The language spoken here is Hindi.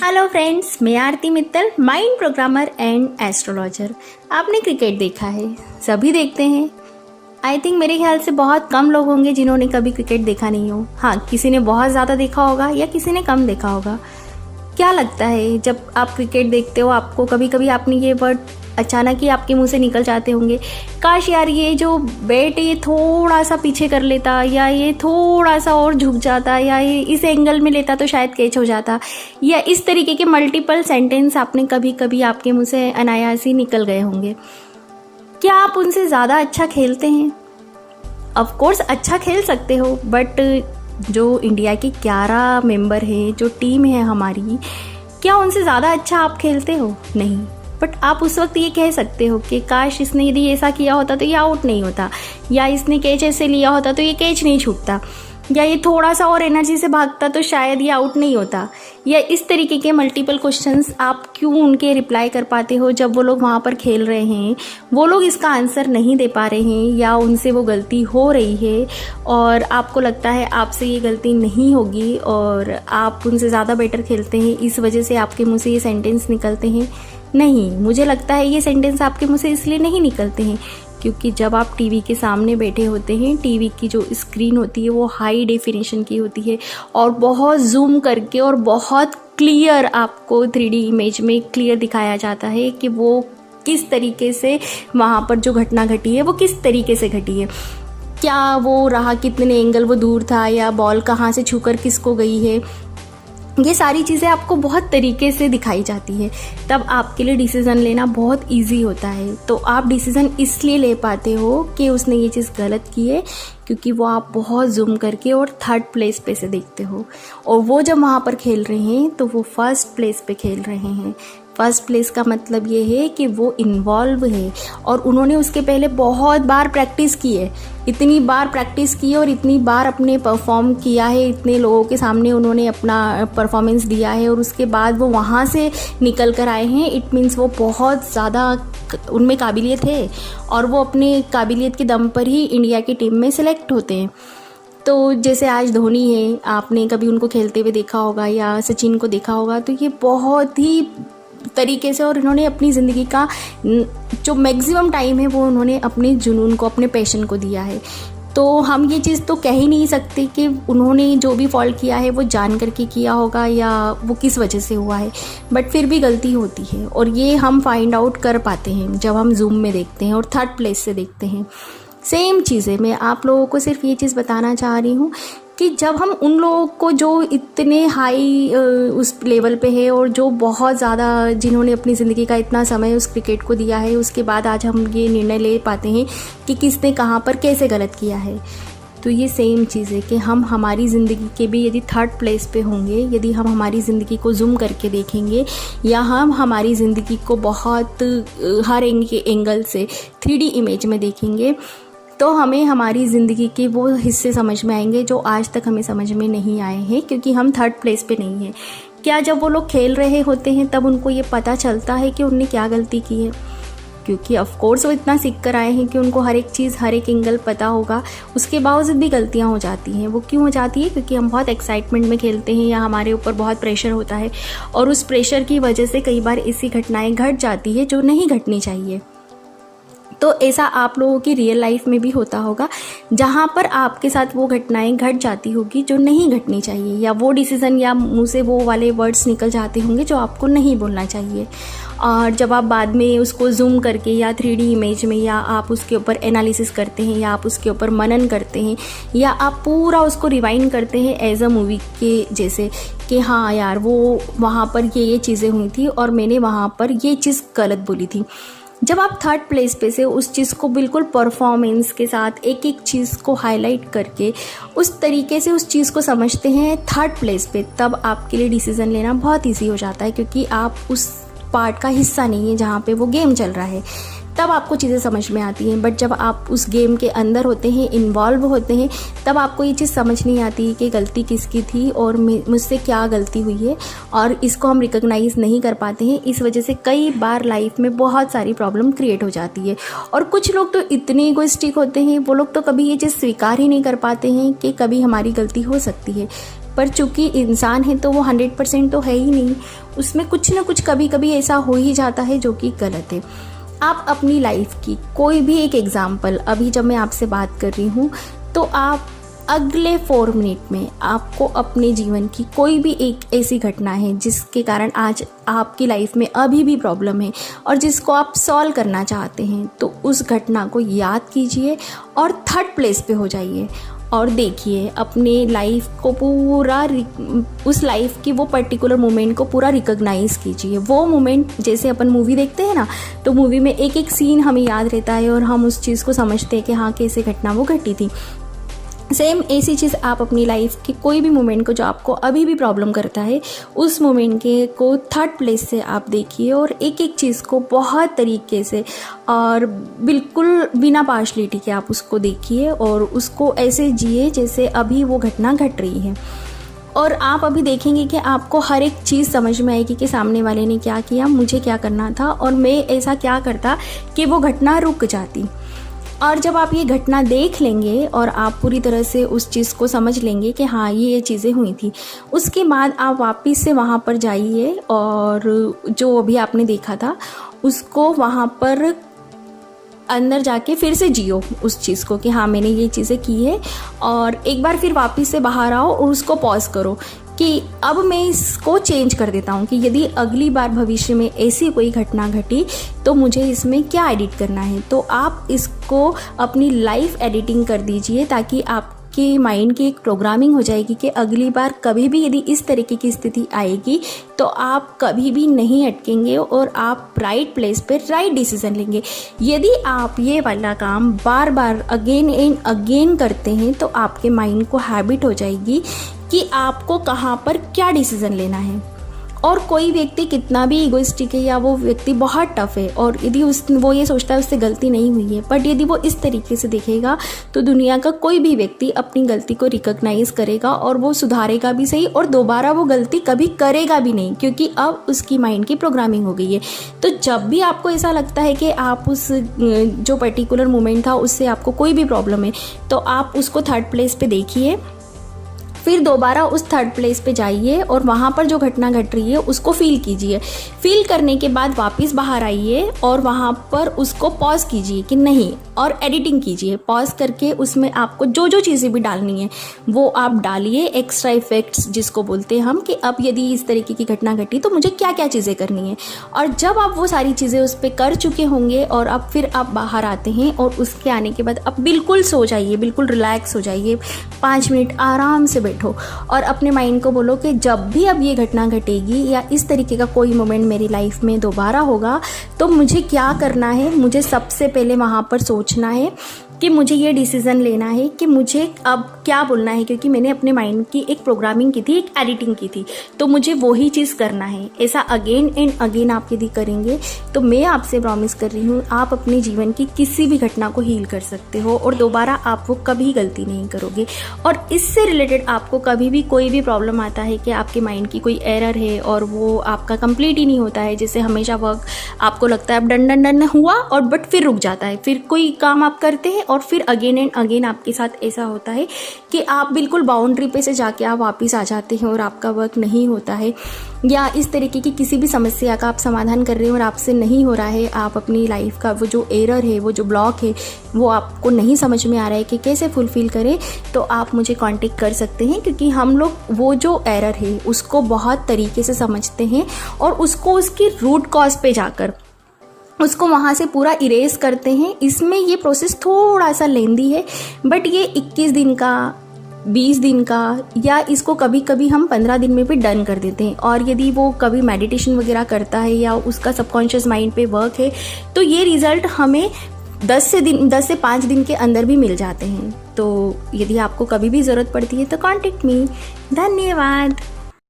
हेलो फ्रेंड्स, मैं Aarti Mittal, mind programmer and astrologer. आपने क्रिकेट देखा है, सभी देखते हैं। आई थिंक मेरे ख्याल से बहुत कम लोग होंगे जिन्होंने कभी क्रिकेट देखा नहीं हो। हाँ, किसी ने बहुत ज़्यादा देखा होगा या किसी ने कम देखा होगा। क्या लगता है जब आप क्रिकेट देखते हो, आपको कभी कभी आपने ये वर्ड अचानक ही आपके मुंह से निकल जाते होंगे, काश यार ये जो बैट ये थोड़ा सा पीछे कर लेता, या ये थोड़ा सा और झुक जाता, या ये इस एंगल में लेता तो शायद कैच हो जाता, या इस तरीके के मल्टीपल सेंटेंस आपने कभी कभी आपके मुंह से अनायास ही निकल गए होंगे। क्या आप उनसे ज़्यादा अच्छा खेलते हैं? ऑफ कोर्स अच्छा खेल सकते हो, बट जो इंडिया के 11 मेंबर हैं, जो टीम है हमारी, क्या उनसे ज़्यादा अच्छा आप खेलते हो? नहीं। बट आप उस वक्त ये कह सकते हो कि काश इसने यदि ऐसा किया होता तो ये आउट नहीं होता, या इसने कैच ऐसे लिया होता तो ये कैच नहीं छूटता, या ये थोड़ा सा और एनर्जी से भागता तो शायद ये आउट नहीं होता। या इस तरीके के मल्टीपल क्वेश्चंस आप क्यों उनके रिप्लाई कर पाते हो जब वो लोग वहाँ पर खेल रहे हैं, वो लोग इसका आंसर नहीं दे पा रहे हैं, या उनसे वो गलती हो रही है और आपको लगता है आपसे ये गलती नहीं होगी और आप उनसे ज़्यादा बेटर खेलते हैं, इस वजह से आपके मुँह से ये सेंटेंस निकलते हैं? नहीं, मुझे लगता है ये सेंटेंस आपके मुँह से इसलिए नहीं निकलते हैं क्योंकि जब आप टीवी के सामने बैठे होते हैं, टीवी की जो स्क्रीन होती है वो हाई डेफिनेशन की होती है और बहुत जूम करके और बहुत क्लियर आपको 3D इमेज में क्लियर दिखाया जाता है कि वो किस तरीके से वहाँ पर जो घटना घटी है वो किस तरीके से घटी है, क्या वो रहा, कितने एंगल वो दूर था, या बॉल कहाँ से छूकर किसको गई है। ये सारी चीज़ें आपको बहुत तरीके से दिखाई जाती है, तब आपके लिए डिसीज़न लेना बहुत इजी होता है। तो आप डिसीज़न इसलिए ले पाते हो कि उसने ये चीज़ गलत की है क्योंकि वो आप बहुत जूम करके और थर्ड प्लेस पे से देखते हो, और वो जब वहाँ पर खेल रहे हैं तो वो फर्स्ट प्लेस पे खेल रहे हैं। फर्स्ट प्लेस का मतलब ये है कि वो इन्वॉल्व है और उन्होंने उसके पहले बहुत बार प्रैक्टिस की है, इतनी बार प्रैक्टिस की है और इतनी बार अपने परफॉर्म किया है, इतने लोगों के सामने उन्होंने अपना परफॉर्मेंस दिया है और उसके बाद वो वहाँ से निकल कर आए हैं। इट मीन्स वो बहुत ज़्यादा उनमें काबिलियत है और वो अपने काबिलियत के दम पर ही इंडिया की टीम में सेलेक्ट होते हैं। तो जैसे आज धोनी है, आपने कभी उनको खेलते हुए देखा होगा या सचिन को देखा होगा, तो ये बहुत ही तरीके से और इन्होंने अपनी ज़िंदगी का जो मैक्सिमम टाइम है वो उन्होंने अपने जुनून को, अपने पैशन को दिया है। तो हम ये चीज़ तो कह ही नहीं सकते कि उन्होंने जो भी फॉल्ट किया है वो जान करके किया होगा या वो किस वजह से हुआ है, बट फिर भी गलती होती है और ये हम फाइंड आउट कर पाते हैं जब हम जूम में देखते हैं और थर्ड प्लेस से देखते हैं। सेम चीज़ है, मैं आप लोगों को सिर्फ ये चीज़ बताना चाह रही हूँ कि जब हम उन लोगों को जो इतने हाई उस लेवल पे है और जो बहुत ज़्यादा जिन्होंने अपनी ज़िंदगी का इतना समय उस क्रिकेट को दिया है, उसके बाद आज हम ये निर्णय ले पाते हैं कि किसने कहाँ पर कैसे गलत किया है, तो ये सेम चीज़ है कि हम हमारी ज़िंदगी के भी यदि थर्ड प्लेस पे होंगे, यदि हम हमारी ज़िंदगी को जूम करके देखेंगे या हम हमारी ज़िंदगी को बहुत हर एंगल से 3D इमेज में देखेंगे, तो हमें हमारी ज़िंदगी के वो हिस्से समझ में आएंगे जो आज तक हमें समझ में नहीं आए हैं क्योंकि हम थर्ड प्लेस पे नहीं हैं। क्या जब वो लोग खेल रहे होते हैं तब उनको ये पता चलता है कि उनने क्या गलती की है? क्योंकि ऑफ कोर्स वो इतना सीख कर आए हैं कि उनको हर एक चीज़, हर एक एंगल पता होगा, उसके बावजूद भी गलतियाँ हो जाती हैं। वो क्यों हो जाती है? क्योंकि हम बहुत एक्साइटमेंट में खेलते हैं या हमारे ऊपर बहुत प्रेशर होता है और उस प्रेशर की वजह से कई बार ऐसी घटनाएँ घट जाती है जो नहीं घटनी चाहिए। तो ऐसा आप लोगों की रियल लाइफ में भी होता होगा जहाँ पर आपके साथ वो घटनाएं घट जाती होगी जो नहीं घटनी चाहिए, या वो डिसीज़न या मुंह से वो वाले वर्ड्स निकल जाते होंगे जो आपको नहीं बोलना चाहिए। और जब आप बाद में उसको जूम करके या 3D इमेज में या आप उसके ऊपर एनालिसिस करते हैं या आप उसके ऊपर मनन करते हैं या आप पूरा उसको रिवाइंड करते हैं एज अ मूवी के जैसे कि हाँ यार वो वहाँ पर ये चीज़ें हुई थी और मैंने वहाँ पर ये चीज़ गलत बोली थी। जब आप थर्ड प्लेस पे से उस चीज़ को बिल्कुल परफॉर्मेंस के साथ एक एक चीज़ को हाईलाइट करके उस तरीके से उस चीज़ को समझते हैं थर्ड प्लेस पे, तब आपके लिए डिसीज़न लेना बहुत ईजी हो जाता है क्योंकि आप उस पार्ट का हिस्सा नहीं है जहाँ पे वो गेम चल रहा है। तब आपको चीज़ें समझ में आती हैं, बट जब आप उस गेम के अंदर होते हैं, इन्वॉल्व होते हैं, तब आपको ये चीज़ समझ नहीं आती कि गलती किसकी थी और मुझसे क्या गलती हुई है, और इसको हम रिकॉग्नाइज़ नहीं कर पाते हैं। इस वजह से कई बार लाइफ में बहुत सारी प्रॉब्लम क्रिएट हो जाती है। और कुछ लोग तो इतने इगोइस्टिक होते हैं, वो लोग तो कभी ये चीज़ स्वीकार ही नहीं कर पाते हैं कि कभी हमारी गलती हो सकती है। पर चूंकि इंसान है तो वो 100% तो है ही नहीं, उसमें कुछ ना कुछ कभी कभी ऐसा हो ही जाता है जो कि गलत है। आप अपनी लाइफ की कोई भी एक एग्जाम्पल, अभी जब मैं आपसे बात कर रही हूँ तो आप अगले 4 मिनट में आपको अपने जीवन की कोई भी एक ऐसी घटना है जिसके कारण आज आपकी लाइफ में अभी भी प्रॉब्लम है और जिसको आप सॉल्व करना चाहते हैं, तो उस घटना को याद कीजिए और 3rd प्लेस पे हो जाइए और देखिए अपने लाइफ को पूरा, उस लाइफ की वो पर्टिकुलर मोमेंट को पूरा रिकॉग्नाइज कीजिए। वो मोमेंट, जैसे अपन मूवी देखते हैं ना, तो मूवी में एक एक सीन हमें याद रहता है और हम उस चीज़ को समझते हैं कि हाँ कैसे घटना वो घटी थी। सेम ऐसी चीज़ आप अपनी लाइफ के कोई भी मोमेंट को जो आपको अभी भी प्रॉब्लम करता है, उस मोमेंट के को 3rd प्लेस से आप देखिए और एक एक चीज़ को बहुत तरीके से और बिल्कुल बिना पार्शलिटी के आप उसको देखिए और उसको ऐसे जिए जैसे अभी वो घटना घट रही है। और आप अभी देखेंगे कि आपको हर एक चीज़ समझ में आएगी कि सामने वाले ने क्या किया, मुझे क्या करना था और मैं ऐसा क्या करता कि वो घटना रुक जाती। और जब आप ये घटना देख लेंगे और आप पूरी तरह से उस चीज़ को समझ लेंगे कि हाँ ये चीज़ें हुई थी, उसके बाद आप वापस से वहाँ पर जाइए और जो अभी आपने देखा था उसको वहाँ पर अंदर जाके फिर से जियो उस चीज़ को कि हाँ मैंने ये चीज़ें की है, और एक बार फिर वापस से बाहर आओ और उसको पॉज करो कि अब मैं इसको चेंज कर देता हूँ कि यदि अगली बार भविष्य में ऐसी कोई घटना घटी तो मुझे इसमें क्या एडिट करना है। तो आप इसको अपनी लाइफ एडिटिंग कर दीजिए ताकि आपके माइंड की एक प्रोग्रामिंग हो जाएगी कि अगली बार कभी भी यदि इस तरीके की स्थिति आएगी तो आप कभी भी नहीं अटकेंगे और आप राइट प्लेस पर राइट डिसीजन लेंगे। यदि आप ये वाला काम बार बार अगेन एंड अगेन करते हैं तो आपके माइंड को हैबिट हो जाएगी कि आपको कहाँ पर क्या डिसीज़न लेना है। और कोई व्यक्ति कितना भी इगोइस्टिक है या वो व्यक्ति बहुत टफ है और यदि वो ये सोचता है उससे गलती नहीं हुई है, बट यदि वो इस तरीके से देखेगा तो दुनिया का कोई भी व्यक्ति अपनी गलती को रिकॉग्नाइज करेगा और वो सुधारेगा भी सही और दोबारा वो गलती कभी करेगा भी नहीं, क्योंकि अब उसकी माइंड की प्रोग्रामिंग हो गई है। तो जब भी आपको ऐसा लगता है कि आप उस जो पर्टिकुलर मोमेंट था उससे आपको कोई भी प्रॉब्लम है तो आप उसको 3rd प्लेस पे देखिए, फिर दोबारा उस 3rd प्लेस पे जाइए और वहाँ पर जो घटना घट रही है उसको फील कीजिए। फील करने के बाद वापस बाहर आइए और वहाँ पर उसको पॉज कीजिए कि नहीं, और एडिटिंग कीजिए। पॉज करके उसमें आपको जो जो चीज़ें भी डालनी है वो आप डालिए, एक्स्ट्रा इफेक्ट्स जिसको बोलते हैं हम, कि अब यदि इस तरीके की घटना घटी तो मुझे क्या क्या चीज़ें करनी है। और जब आप वो सारी चीज़ें उस पर कर चुके होंगे और अब फिर आप बाहर आते हैं और उसके आने के बाद अब बिल्कुल सो जाइए, बिल्कुल रिलैक्स हो जाइए, 5 मिनट आराम से बैठो और अपने माइंड को बोलो कि जब भी अब ये घटना घटेगी या इस तरीके का कोई मोमेंट मेरी लाइफ में दोबारा होगा तो मुझे क्या करना है। मुझे सबसे पहले वहाँ पर सोचना है कि मुझे ये डिसीज़न लेना है कि मुझे अब क्या बोलना है, क्योंकि मैंने अपने माइंड की एक प्रोग्रामिंग की थी, एक एडिटिंग की थी, तो मुझे वही चीज़ करना है। ऐसा अगेन एंड अगेन आप यदि करेंगे तो मैं आपसे प्रॉमिस कर रही हूँ आप अपने जीवन की किसी भी घटना को हील कर सकते हो और दोबारा आप वो कभी गलती नहीं करोगे। और इससे रिलेटेड आपको कभी भी कोई भी प्रॉब्लम आता है कि आपके माइंड की कोई एरर है और वो आपका कंप्लीट ही नहीं होता है, जैसे हमेशा वर्क आपको लगता है अब डन डन डन हुआ और बट फिर रुक जाता है, फिर कोई काम आप करते हैं और फिर अगेन एंड अगेन आपके साथ ऐसा होता है कि आप बिल्कुल बाउंड्री पे से जाके आप वापस आ जाते हैं और आपका वर्क नहीं होता है, या इस तरीके की किसी भी समस्या का आप समाधान कर रहे हैं और आपसे नहीं हो रहा है, आप अपनी लाइफ का वो जो एरर है, वो जो ब्लॉक है, वो आपको नहीं समझ में आ रहा है कि कैसे फुलफिल करें, तो आप मुझे कांटेक्ट कर सकते हैं, क्योंकि हम लोग वो जो एरर है उसको बहुत तरीके से समझते हैं और उसको उसकी रूट कॉज पे जाकर उसको वहाँ से पूरा इरेज करते हैं। इसमें ये प्रोसेस थोड़ा सा लेंदी है, बट ये 21 दिन का, 20 दिन का, या इसको कभी कभी हम 15 दिन में भी डन कर देते हैं। और यदि वो कभी मेडिटेशन वगैरह करता है या उसका सबकॉन्शियस माइंड पे वर्क है तो ये रिज़ल्ट हमें 10 से 5 दिन के अंदर भी मिल जाते हैं। तो यदि आपको कभी भी ज़रूरत पड़ती है तो कॉन्टेक्ट मी। धन्यवाद।